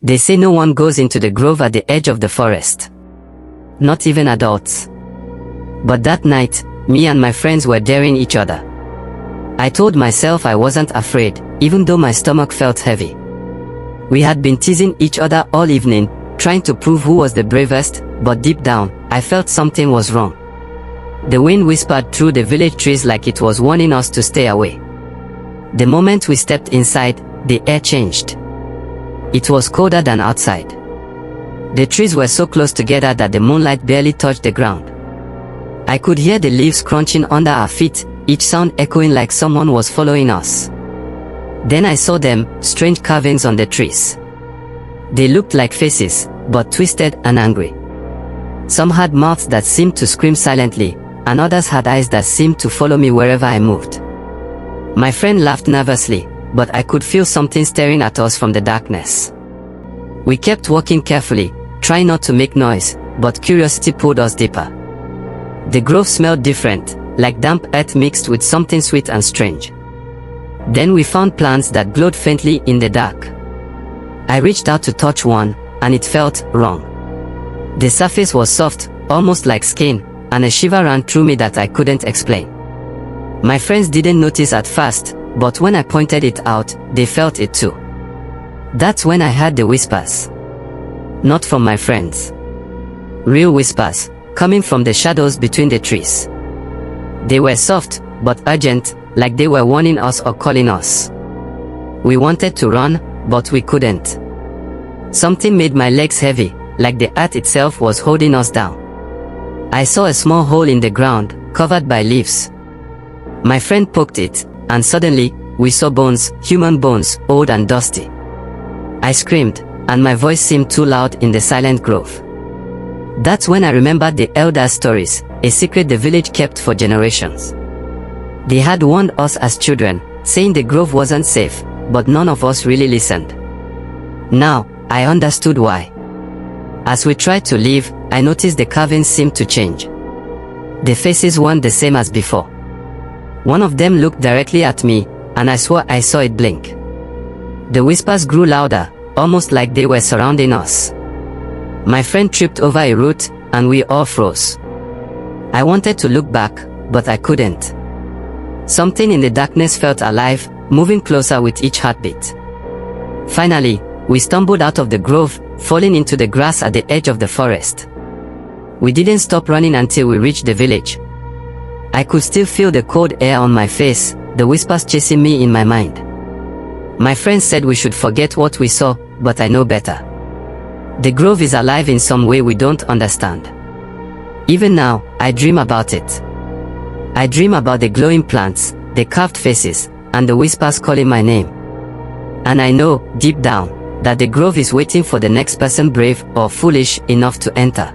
They say no one goes into the grove at the edge of the forest. Not even adults. But that night, me and my friends were daring each other. I told myself I wasn't afraid, even though my stomach felt heavy. We had been teasing each other all evening, trying to prove who was the bravest, but deep down, I felt something was wrong. The wind whispered through the village trees like it was warning us to stay away. The moment we stepped inside, the air changed. It was colder than outside. The trees were so close together that the moonlight barely touched the ground. I could hear the leaves crunching under our feet, each sound echoing like someone was following us. Then I saw them, strange carvings on the trees. They looked like faces, but twisted and angry. Some had mouths that seemed to scream silently, and others had eyes that seemed to follow me wherever I moved. My friend laughed nervously, but I could feel something staring at us from the darkness. We kept walking carefully, trying not to make noise, but curiosity pulled us deeper. The grove smelled different, like damp earth mixed with something sweet and strange. Then we found plants that glowed faintly in the dark. I reached out to touch one, and it felt wrong. The surface was soft, almost like skin, and a shiver ran through me that I couldn't explain. My friends didn't notice at first, but when I pointed it out, they felt it too. That's when I heard the whispers. Not from my friends. Real whispers, coming from the shadows between the trees. They were soft, but urgent, like they were warning us or calling us. We wanted to run, but we couldn't. Something made my legs heavy, like the earth itself was holding us down. I saw a small hole in the ground, covered by leaves. My friend poked it, and suddenly, we saw bones, human bones, old and dusty. I screamed, and my voice seemed too loud in the silent grove. That's when I remembered the elders' stories, a secret the village kept for generations. They had warned us as children, saying the grove wasn't safe, but none of us really listened. Now, I understood why. As we tried to leave, I noticed the carvings seemed to change. The faces weren't the same as before. One of them looked directly at me, and I swore I saw it blink. The whispers grew louder, almost like they were surrounding us. My friend tripped over a root, and we all froze. I wanted to look back, but I couldn't. Something in the darkness felt alive, moving closer with each heartbeat. Finally, we stumbled out of the grove, falling into the grass at the edge of the forest. We didn't stop running until we reached the village. I could still feel the cold air on my face, the whispers chasing me in my mind. My friends said we should forget what we saw, but I know better. The grove is alive in some way we don't understand. Even now, I dream about it. I dream about the glowing plants, the carved faces, and the whispers calling my name. And I know, deep down, that the grove is waiting for the next person brave or foolish enough to enter.